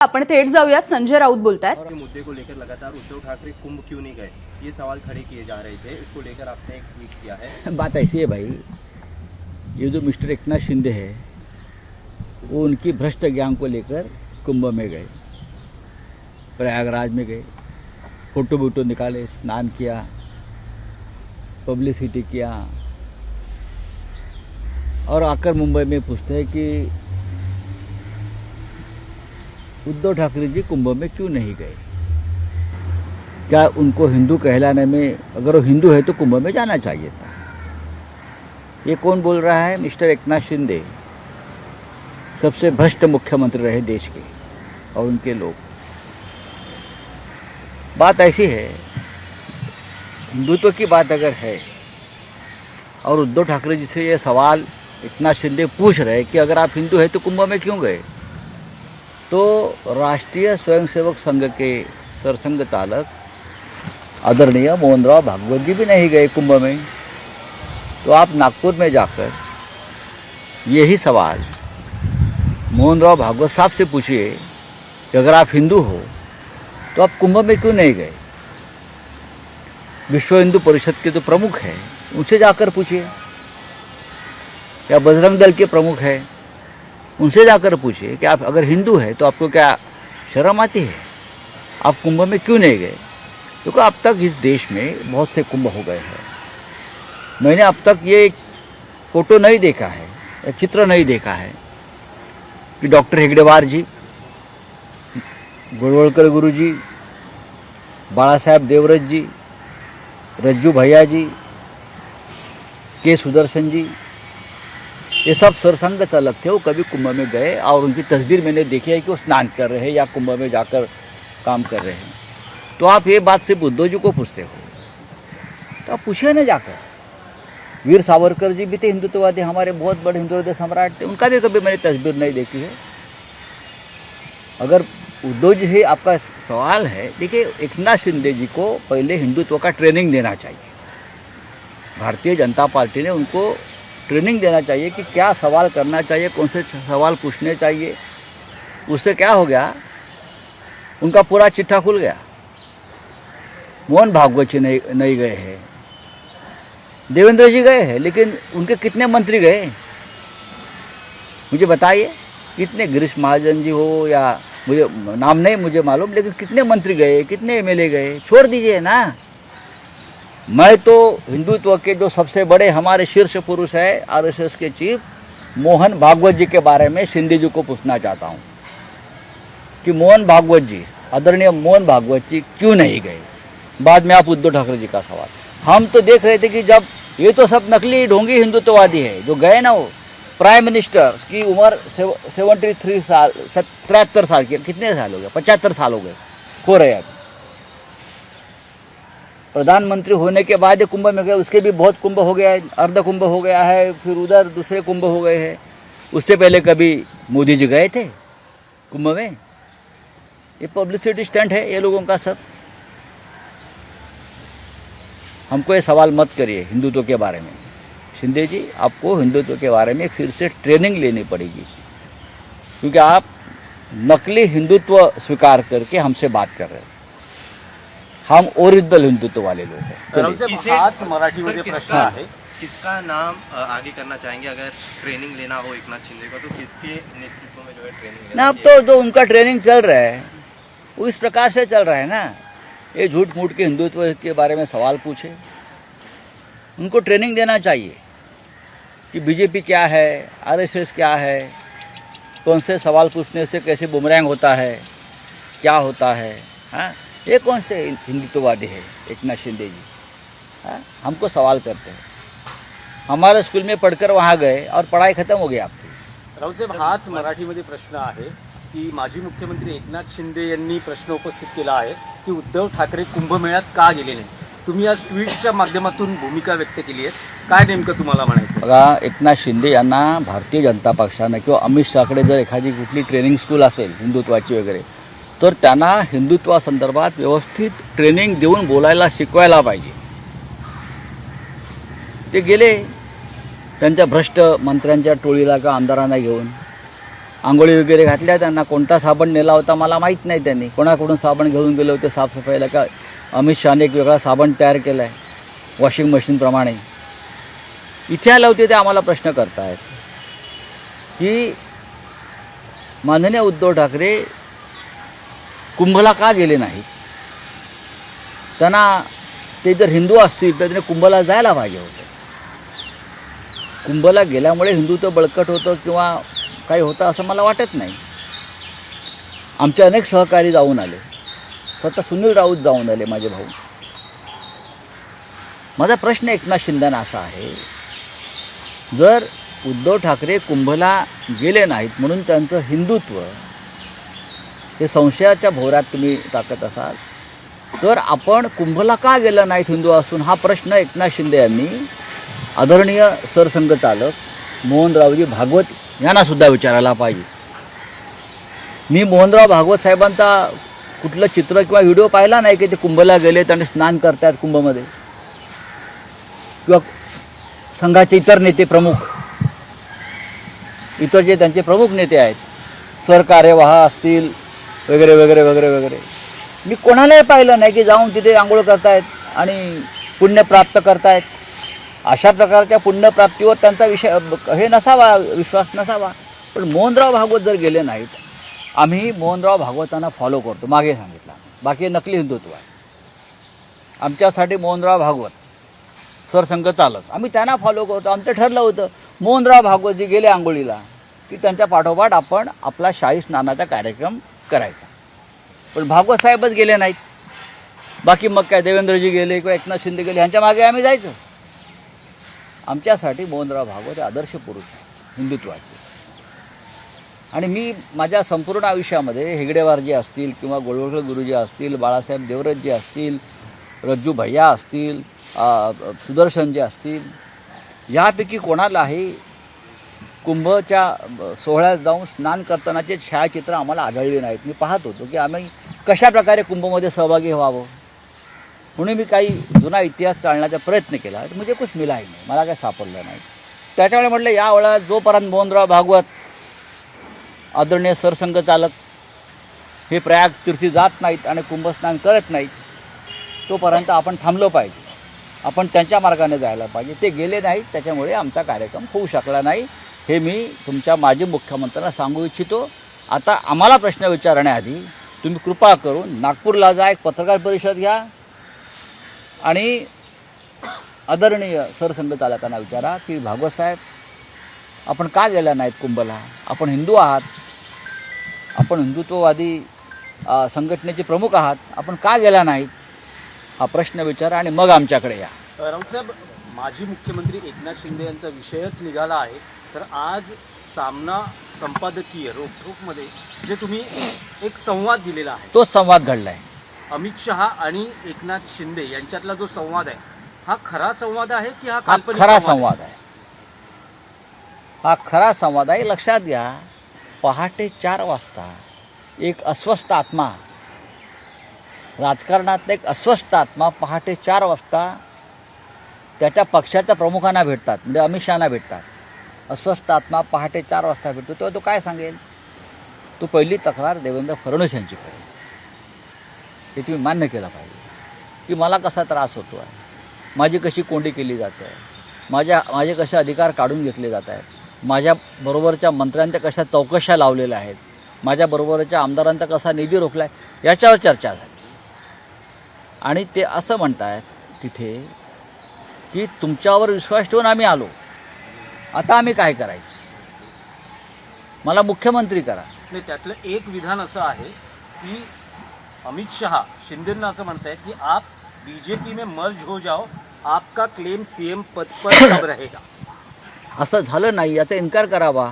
आपण थेट जाऊयात. संजय राऊत बोलतायत. और मुद्दे को लेकर लगातार उद्धव ठाकरे कुंभ क्यों नहीं गए, ये सवाल खड़े किए जा रहे थे। इसको लेकर आपने एक ट्वीट किया है। बात ऐसी है भाई, ये जो मिस्टर एकनाथ शिंदे है वो उनकी भ्रष्ट ज्ञान को लेकर कुंभ में गए, प्रयागराज में गए, फोटो वोटो निकाले, स्नान किया, पब्लिसिटी किया और आकर मुंबई में पूछते हैं कि उद्धव ठाकरे जी कुंभ में क्यों नहीं गए। क्या उनको हिंदू कहलाने में, अगर वो हिंदू है तो कुंभ में जाना चाहिए था। ये कौन बोल रहा है? मिस्टर एकनाथ शिंदे, सबसे भ्रष्ट मुख्यमंत्री रहे देश के और उनके लोग। बात ऐसी है, हिंदुत्व की बात अगर है और उद्धव ठाकरे जी से ये सवाल एकनाथ शिंदे पूछ रहे कि अगर आप हिंदू हैं तो कुंभ में क्यों गए, तो राष्ट्रीय स्वयंसेवक संघ के सरसंघ चालक आदरणीय मोहनराव भागवत जी भी नहीं गए कुंभ में। तो आप नागपुर में जाकर यही सवाल मोहनराव भागवत साहब से पूछिए कि अगर आप हिंदू हो तो आप कुंभ में क्यों नहीं गए। विश्व हिंदू परिषद के जो प्रमुख हैं उनसे जाकर पूछिए, या बजरंग दल के प्रमुख हैं उनसे जाकर पूछिए कि आप अगर हिंदू हैं तो आपको क्या शर्म आती है, आप कुंभ में क्यों नहीं गए। क्योंकि अब तक इस देश में बहुत से कुंभ हो गए हैं। मैंने अब तक ये फोटो नहीं देखा है या चित्र नहीं देखा है कि डॉक्टर हेगडेवार जी, गोळवळकर गुरु जी, बाला साहेब देवरत जी, रज्जू भैया जी, के सुदर्शन जी, ये सब सरसंघ चालक थे। वो कभी कुंभ में गए और उनकी तस्वीर मैंने देखी है कि वो स्नान कर रहे हैं या कुंभ में जाकर काम कर रहे हैं। तो आप ये बात सिर्फ उद्धव जी को पूछते हो, तो आप पूछिए ना जाकर। वीर सावरकर जी भी थे हिंदुत्ववादी, हमारे बहुत बड़े हिंदुत्व सम्राट थे, उनका भी कभी मैंने तस्वीर नहीं देखी है। अगर उद्धव जी ही आपका सवाल है, देखिए एकनाथ शिंदे जी को पहले हिंदुत्व का ट्रेनिंग देना चाहिए। भारतीय जनता पार्टी ने उनको ट्रेनिंग देना चाहिए कि क्या सवाल करना चाहिए, कौन से सवाल पूछने चाहिए। उससे क्या हो गया, उनका पूरा चिट्ठा खुल गया। मोहन भागवत जी नहीं गए हैं, देवेंद्र जी गए हैं, लेकिन उनके कितने मंत्री गए मुझे बताइए। कितने, गिरीश महाजन जी हो या मुझे नाम नहीं मुझे मालूम, लेकिन कितने मंत्री गए, कितने एमएलए गए, छोड़ दीजिए ना। मैं तो हिंदुत्व के जो सबसे बड़े हमारे शीर्ष पुरुष है आरएसएस के चीफ मोहन भागवत जी के बारे में शिंदे जी को पूछना चाहता हूँ कि मोहन भागवत जी, आदरणीय मोहन भागवत जी क्यों नहीं गए। बाद में आप उद्धव ठाकरे जी का सवाल। हम तो देख रहे थे कि जब ये तो सब नकली ढोंगी हिंदुत्ववादी है जो गए ना, वो प्राइम मिनिस्टर की उम्र 73 साल 73 साल की, कितने साल हो गए, 75 साल हो गए, हो रहे हैं। प्रधानमंत्री होने के बाद कुंभ में गए, उसके भी बहुत कुंभ हो गया है, अर्ध कुंभ हो गया है, फिर उधर दूसरे कुंभ हो गए हैं। उससे पहले कभी मोदी जी गए थे कुंभ में। ये पब्लिसिटी स्टंट है ये लोगों का सब। हमको ये सवाल मत करिए हिंदुत्व के बारे में। शिंदे जी, आपको हिंदुत्व के बारे में फिर से ट्रेनिंग लेनी पड़ेगी, क्योंकि आप नकली हिंदुत्व स्वीकार करके हमसे बात कर रहे हैं। हम ओरिजिनल हिंदुत्व वाले लोग हैं। हाच मराठीमध्ये प्रश्न आहे, किसका नाम आगे करना चाहेंगे अगर ट्रेनिंग लेना हो एकनाथ शिंदे का, तो किसके नेतृत्व में जो है ट्रेनिंग ना। अब तो जो उनका ट्रेनिंग चल रहा है वो इस प्रकार से चल रहा है ना, ये झूठ मूठ के हिंदुत्व के बारे में सवाल पूछे। उनको ट्रेनिंग देना चाहिए कि बीजेपी क्या है, आरएसएस क्या है, कौन से सवाल पूछने से कैसे बुमरैंग होता है, क्या होता है। हाँ, ये कौन से हिंदुत्ववादी है एकनाथ शिंदे जी। हाँ, हमको सवाल करते हैं। हमारे स्कूल में पढ़कर वहाँ गए और पढ़ाई खत्म हो गई आपकी। राऊत साहेब, हाच मराठीमध्ये प्रश्न आहे की माजी मुख्यमंत्री एकनाथ शिंदे यांनी प्रश्न उपस्थित केला आहे की उद्धव ठाकरे कुंभमेळ्यात का गेले नाही। तुम्ही आज ट्विटच्या माध्यमातून भूमिका व्यक्त केली आहे, काय नेमकं तुम्हाला म्हणायचं? बघा, एकनाथ शिंदे यांना भारतीय जनता पक्षानं किंवा अमित शहाकडे जर एखादी कुठली ट्रेनिंग स्कूल असेल हिंदुत्वाची वगैरे, तर त्यांना हिंदुत्वासंदर्भात व्यवस्थित ट्रेनिंग देऊन बोलायला शिकवायला पाहिजे। ते गेले त्यांच्या भ्रष्ट मंत्र्यांच्या टोळीला का आमदारांना घेऊन, आंघोळी वगैरे घातल्या, त्यांना कोणता साबण नेला होता मला माहीत नाही, त्यांनी कोणाकडून साबण घेऊन गेले होते साफसफाईला, का अमित शहाने एक वेगळा साबण तयार केला आहे वॉशिंग मशीनप्रमाणे. इथे आले होते ते आम्हाला प्रश्न करतायत की माननीय उद्धव ठाकरे कुंभला का गेले नाहीत. त्यांना ते जर हिंदू असतील तर त्याने कुंभला जायला पाहिजे होतं. कुंभला गेल्यामुळे हिंदुत्व बळकट होतं किंवा काही होतं असं मला वाटत नाही. आमचे अनेक सहकारी जाऊन आले, स्वतः सुनील राऊत जाऊन आले, माझे भाऊ. माझा प्रश्न एकनाथ शिंदेंना असा आहे, जर उद्धव ठाकरे कुंभला गेले नाहीत म्हणून त्यांचं हिंदुत्व हे संशयाच्या भोवऱ्यात तुम्ही टाकत असाल, तर आपण कुंभला का गेलं नाहीत हिंदू असून, हा प्रश्न एकनाथ शिंदे यांनी आदरणीय सरसंघचालक मोहनरावजी भागवत यांना सुद्धा विचारायला पाहिजे. मी मोहनराव भागवत साहेबांचा कुठलं चित्र किंवा व्हिडिओ पाहिला नाही की ते कुंभला गेलेत आणि स्नान करतात कुंभमध्ये, किंवा संघाचे इतर नेते प्रमुख, इतर जे त्यांचे प्रमुख नेते आहेत, सरकार्यवाह असतील वगैरे वगैरे वगैरे वगैरे, मी कोणालाही पाहिलं नाही की जाऊन तिथे आंघोळ करतायत आणि पुण्य प्राप्त करतायत. अशा प्रकारच्या पुण्यप्राप्तीवर त्यांचा विषय हे नसावा, विश्वास नसावा. पण मोहनराव भागवत जर गेले नाहीत, आम्ही मोहनराव भागवतांना फॉलो करतो, मागे सांगितलं, बाकी नकली हिंदुत्व आहे. आमच्यासाठी मोहनराव भागवत सरसंघचालक, आम्ही त्यांना फॉलो करतो. आमचं ठरलं होतं मोहनराव भागवत जे गेले आंघोळीला की त्यांच्या पाठोपाठ आपण आपला शाही स्नानाचा कार्यक्रम करायचा. पण भागवत साहेबच गेले नाहीत, बाकी मग काय देवेंद्रजी गेले किंवा एकनाथ शिंदे गेले, ह्यांच्या मागे आम्ही जायचं. आमच्यासाठी मोहनराव भागवत हे आदर्श पुरुष हिंदुत्वाचे. आणि मी माझ्या संपूर्ण आयुष्यामध्ये हेगडेवारजी असतील किंवा गोळवळकर गुरुजी असतील, बाळासाहेब देवरजी असतील, रज्जू भैया असतील, सुदर्शनजी असतील, यापैकी कोणालाही कुंभच्या सोहळ्यात जाऊन स्नान करतानाचे छायाचित्र आम्हाला आढळले नाहीत. मी पाहत होतो की आम्ही कशाप्रकारे कुंभमध्ये सहभागी व्हावं, म्हणून मी काही जुना इतिहास चालण्याचा प्रयत्न केला. म्हणजे कुछ मिळाही नाही, मला काय सापडलं नाही. त्याच्यामुळे म्हटलं यावेळेला जोपर्यंत मोहनराव भागवत आदरणीय सरसंघचालक हे प्रयाग तीर्थी जात नाहीत आणि कुंभस्नान करत नाहीत, तोपर्यंत आपण थांबलो पाहिजे, आपण त्यांच्या मार्गाने जायला पाहिजे. ते गेले नाहीत, त्याच्यामुळे आमचा कार्यक्रम होऊ शकला नाही. हे मी तुमच्या माजी मुख्यमंत्र्यांना सांगू इच्छितो. आता आम्हाला प्रश्न विचारण्याआधी तुम्ही कृपा करून नागपूरला जा, एक पत्रकार परिषद घ्या आणि आदरणीय सरसंघचालकांना विचारा की भागवत साहेब आपण का गेला नाहीत कुंभला, आपण हिंदू आहात, आपण हिंदुत्ववादी संघटनेचे प्रमुख आहात, आपण का गेला नाहीत, हा प्रश्न विचारा आणि मग आमच्याकडे या. राऊतसाहेब, माजी मुख्यमंत्री एकनाथ शिंदे यांचा विषयच निघाला आहे, तर आज सामना संपादकीय रोखोकमध्ये जे तुम्ही एक संवाद दिलेला आहे, तोच संवाद घडला आहे. अमित शहा आणि एकनाथ शिंदे यांच्यातला जो संवाद आहे, हा खरा संवाद आहे की हा हा काल्पनिक खरा संवाद संवाद आहे? हा खरा संवाद आहे. लक्षात घ्या, पहाटे 4 वाजता एक अस्वस्थ आत्मा, राजकारणातला एक अस्वस्थ आत्मा पहाटे 4 वाजता त्याच्या पक्षाच्या प्रमुखांना भेटतात, म्हणजे अमित शहाना भेटतात. अस्वस्थ आत्मा पहाटे 4 वाजता भेटतो, तेव्हा तो काय सांगेल? तो पहिली तक्रार देवेंद्र फडणवीस यांची करेल. हे तुम्ही मान्य केलं पाहिजे की मला कसा त्रास होतो आहे, माझी कशी कोंडी केली जाते आहे, माझे कसे अधिकार काढून घेतले जात आहेत, माझ्याबरोबरच्या मंत्र्यांच्या कशा चौकशा लावलेल्या आहेत, माझ्याबरोबरच्या आमदारांचा कसा निधी रोखला आहे, याच्यावर चर्चा झाली. आणि ते असं म्हणतायत तिथे की तुमच्यावर विश्वास ठेवून आम्ही आलो, आता आम्ही काय करायचं, मला मुख्यमंत्री करा. नाही, त्यातलं एक विधान असं आहे की अमित शहा शिंदेंना असं म्हणतायत की आप बीजेपी में मर्ज हो जाओ, आपका क्लेम सीएम पद पर कब रहेगा. असं झालं नाही याचा इन्कार करावा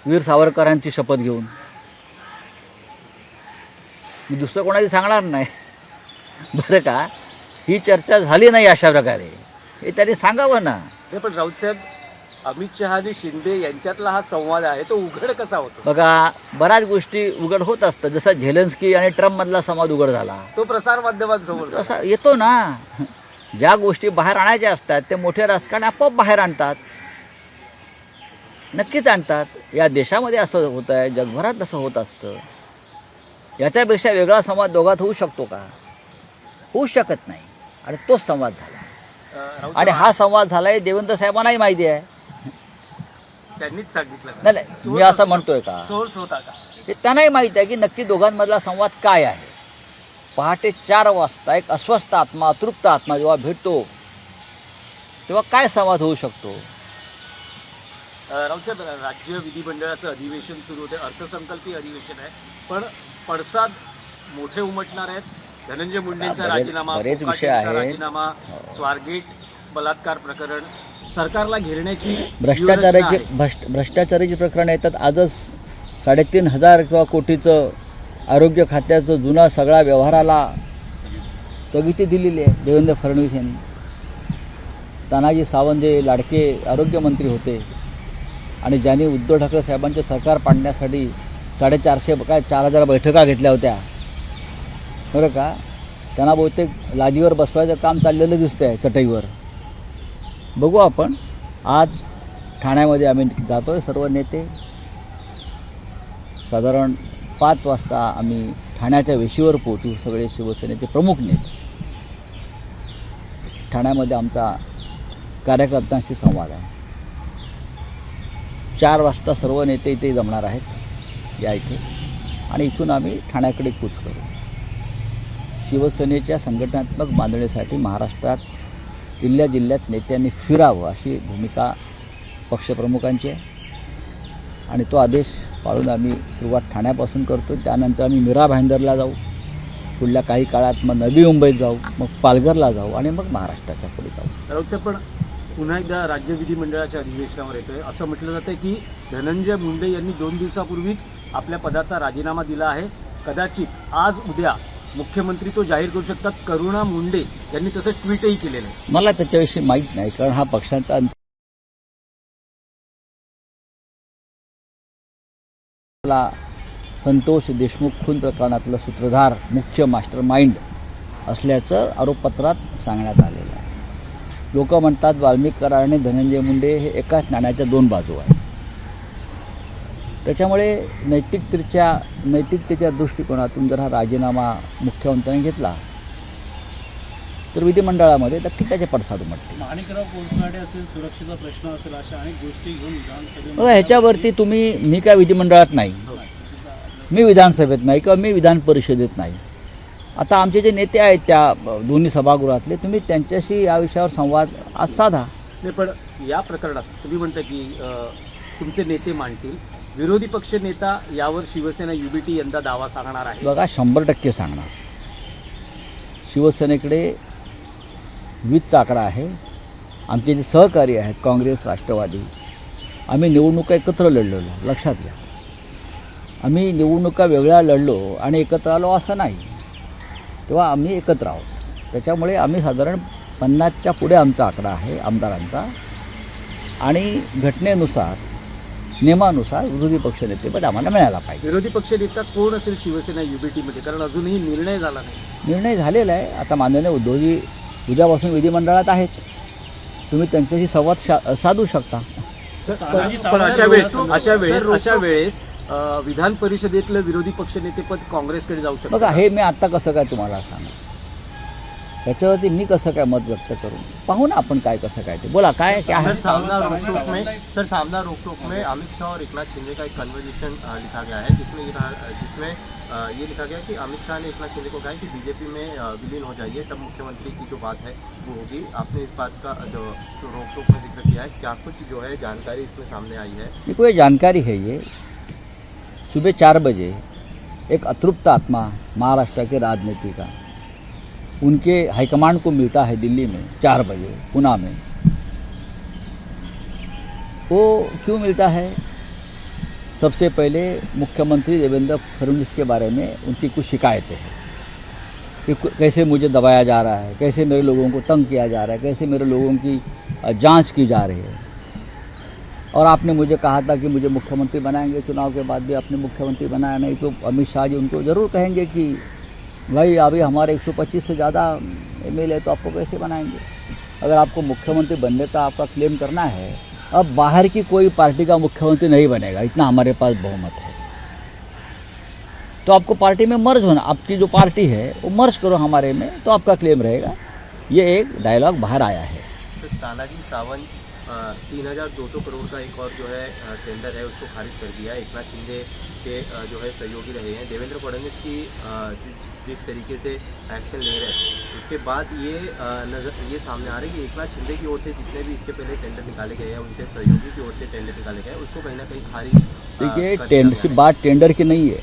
वीर सावरकरांची शपथ घेऊन. मी दुसरं कोणाची सांगणार नाही बरं का. ही चर्चा झाली नाही अशा प्रकारे, हे त्यांनी सांगावं ना. हे पण राऊतसाहेब, अमित शहा आणि शिंदे यांच्यातला हा संवाद आहे तो उघड कसा होतो? बघा, बऱ्याच गोष्टी उघड होत असतात. जसा झेलेन्स्की आणि ट्रम्पमधला संवाद उघड झाला, तो प्रसार माध्यमांसमोर तसा येतो ना. ज्या गोष्टी बाहेर आणायच्या असतात ते मोठे राजकारण आपोआप बाहेर आणतात. नक्कीच आणतात. या देशामध्ये असं होत आहे, जगभरात असं होत असतं. याच्यापेक्षा वेगळा संवाद दोघात होऊ शकतो का? होऊ शकत नाही. आणि तोच संवाद झाला. राऊत आणि साहेब, हा संवाद झाला आहे देवेंद्र साहेबांनाही माहिती आहे. त्यांनीच सांगितलं का? नाही नाही, मी असं म्हणतोय का? सोर्स होता का? हे त्यांनाही माहिती आहे की नक्की दोघांमधला संवाद काय आहे. पहाटे 4 वाजता एक अस्वस्थ आत्मा, अतृप्त आत्मा जेव्हा भेटतो तेव्हा काय संवाद होऊ शकतो? राऊत साहेब, राज्य विधिमंडळाचं अधिवेशन सुरू होते, अर्थसंकल्पीय अधिवेशन आहे, पण पडसाद मोठे उमटणार आहेत. धनंजय मुंडेंचा बरेच राजीनामा, विषय कोकाटेंचा आहेत. राजीनामा, स्वारगेट बलात्कार प्रकरण, सरकारला घेरण्याची व्यूहरचना भ्रष्टाचाराची आहे. भ्ष्टाचाराची प्रकरणं येतात. आजच 3,500 किंवा कोटीचं आरोग्य खात्याचं जुना सगळा व्यवहाराला स्थगिती दिलेली आहे देवेंद्र फडणवीस यांनी. तानाजी सावंत जे लाडके आरोग्यमंत्री होते आणि ज्यांनी उद्धव ठाकरे साहेबांचे सरकार पाडण्यासाठी 4,000 बैठका घेतल्या होत्या बरं का, त्यांना बहुतेक लादीवर बसवायचं काम चाललेलं दिसतं आहे चटईवर. बघू आपण. आज ठाण्यामध्ये आम्ही जातो आहे सर्व नेते. साधारण 5 वाजता आम्ही ठाण्याच्या वेशीवर पोहोचू, सगळे शिवसेनेचे प्रमुख नेते. ठाण्यामध्ये आमचा कार्यकर्त्यांशी संवाद आहे. 4 वाजता सर्व नेते इथे जमणार आहेत या इथे, आणि इथून आम्ही ठाण्याकडे कूच करू. शिवसेनेच्या संघटनात्मक बांधणीसाठी महाराष्ट्रात जिल्ह्या जिल्ह्यात नेत्यांनी फिरावं अशी भूमिका पक्षप्रमुखांची आहे. आणि तो आदेश पाळून आम्ही सुरुवात ठाण्यापासून करतो. त्यानंतर आम्ही मीरा भाईंदरला जाऊ, पुढल्या काही काळात मग नवी मुंबईत जाऊ, मग पालघरला जाऊ आणि मग महाराष्ट्राच्या पुढे जाऊ. राऊत साहेब, पण पुन्हा एकदा राज्य विधिमंडळाच्या अधिवेशनावर येतोय. असं म्हटलं जातं की धनंजय मुंडे यांनी 2 दिवसापूर्वीच आपल्या पदाचा राजीनामा दिला आहे. कदाचित आज उद्या मुख्यमंत्री तो जाहीर करू शकतात. करुणा मुंडे यांनी तसं ट्विटही केलेलं आहे. मला त्याच्याविषयी माहीत नाही, कारण हा पक्षांचा संतोष देशमुख खून प्रकरणातलं सूत्रधार मुख्य मास्टर माइंड असल्याचं आरोपपत्रात सांगण्यात आलेलं आहे. लोक म्हणतात वाल्मिक कराड आणि धनंजय मुंडे हे एकाच नाण्याच्या 2 बाजू आहेत. त्याच्यामुळे नैतिकतेच्या दृष्टिकोनातून जर हा राजीनामा मुख्यमंत्र्यांनी घेतला तर विधिमंडळामध्ये नक्की त्याचे पडसाद उमटतील. माणिकराव कोथनाडे असेल, सुरक्षेचा प्रश्न असेल, अशा अनेक गोष्टी घेऊन विधानसभेमध्ये बघा, ह्याच्यावरती मी काय विधिमंडळात नाही, मी विधानसभेत नाही किंवा मी विधान परिषदेत नाही. आता आमचे जे नेते आहेत त्या दोन्ही सभागृहातले, तुम्ही त्यांच्याशी या विषयावर संवाद आज साधा. नाही, पण या प्रकरणात तुम्ही म्हणता की तुमचे नेते मांडतील, विरोधी पक्ष नेता यावर शिवसेना युबीटी यंदा दावा सांगणार आहे. बघा, 100% सांगणार. शिवसेनेकडे 20चा आकडा आहे. आमचे जे सहकारी आहेत काँग्रेस, राष्ट्रवादी, आम्ही निवडणुका एकत्र लढलेलो, लक्षात घ्या. आम्ही निवडणुका वेगळ्या लढलो आणि एकत्र आलो असं नाही. तेव्हा आम्ही एकत्र आहोत. त्याच्यामुळे आम्ही साधारण 50च्या पुढे आमचा आकडा आहे आमदारांचा. आणि घटनेनुसार, नियमानुसार विरोधी पक्षनेतेपद आम्हाला मिळायला पाहिजे. विरोधी पक्ष नेता कोण असेल शिवसेना युबीटीमध्ये? कारण अजूनही निर्णय झाला नाही. निर्णय झालेला आहे. आता माननीय उद्धवजी उद्यापासून विधिमंडळात आहेत. तुम्ही त्यांच्याशी संवाद साधू शकता. पण अशा वेळेस विधान परिषदेतलं विरोधी पक्षनेतेपद काँग्रेसकडे जाऊ शकतं. बघा, हे मी आत्ता कसं काय तुम्हाला सांगा, त्याच्यावरती मी कसं काय मत व्यक्त करू? पाहू ना आपण काय कसं काय ते. बोला, काय क्या है? सामना रोक में अमित शाह और एकनाथ शिंदे का एक कन्वर्सेशन लिखा गया है, जिसमें ये लिखा गया कि अमित शाह ने एकनाथ शिंदे को कहा कि बीजेपी में विलीन हो जाइए, तब मुख्यमंत्री की जो बात है वो होगी. आपने इस बात का जो रोक टोक में जिक्र किया है, क्या कुछ जो है जानकारी इसमें सामने आई है? ये कोई जानकारी है? ये सुबह 4 बजे एक अतृप्त आत्मा महाराष्ट्र के राजनीति का, उनके हाईकमांड को मिलता है दिल्ली में 4 बजे पुणे में. वो क्यों मिलता है? सबसे पहले मुख्यमंत्री देवेंद्र फडणवीस के बारे में उनकी कुछ शिकायतें हैं कि कैसे मुझे दबाया जा रहा है, कैसे मेरे लोगों को तंग किया जा रहा है, कैसे मेरे लोगों की जांच की जा रही है. और आपने मुझे कहा था कि मुझे मुख्यमंत्री बनाएंगे, चुनाव के बाद भी आपने मुख्यमंत्री बनाया नहीं, तो अमित शाह जी उनको ज़रूर कहेंगे कि भाई अभी हमारे 125 से ज़्यादा MLA तो आपको कैसे बनाएंगे. अगर आपको मुख्यमंत्री बनने का आपका क्लेम करना है अब बाहर की कोई पार्टी का मुख्यमंत्री नहीं बनेगा, इतना हमारे पास बहुमत है। तो आपको पार्टी में मर्ज होना, आपकी जो पार्टी है वो मर्ज करो हमारे में, तो आपका क्लेम रहेगा। ये एक डायलॉग बाहर आया है। तो तानाजी सावंत 3,200 करोड़ का एक और जो है टेंडर है उसको खारिज कर दिया। एकनाथ शिंदे के जो है सहयोगी रहे हैं। देवेंद्र फडणवीस की जिस तरीके से एक्शन ले रहे हैं, उसके बाद ये सामने आ रही है कि एकनाथ शिंदे की ओर से जितने भी इसके पहले टेंडर निकाले गए हैं, उनके सहयोगी की ओर से टेंडर निकाले गए, उसको कहीं ना कहीं खारिज देखिए, कर दिया टेंडर गया से है। बात टेंडर की नहीं है।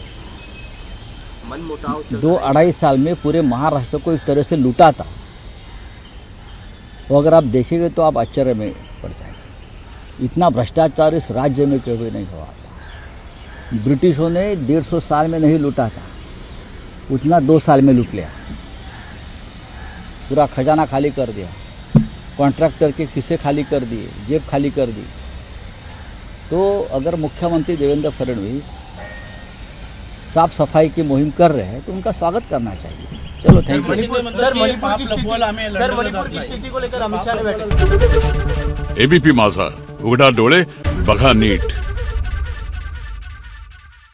मनमुटाव चल 2-2.5 साल में पूरे महाराष्ट्र को इस तरह से लूटा था, वो अगर आप देखेंगे तो आप आश्चर्य में पड़ जाएंगे। इतना भ्रष्टाचार इस राज्य में कभी नहीं हुआ था। ब्रिटिशों ने 150 साल में नहीं लूटा था, उतना 2 साल में लूट लिया। पूरा खजाना खाली कर दिया, कॉन्ट्रैक्टर के खिस्से खाली कर दिए, जेब खाली कर दी। तो अगर मुख्यमंत्री देवेंद्र फडणवीस साफ सफाई की मुहिम कर रहे हैं तो उनका स्वागत करना चाहिए। चलो, थैंक यू। मणिपुर की स्थिति को लेकर अमित शाह ने बैठक एबीपी माझा, उघडा डोळे बघा नीट।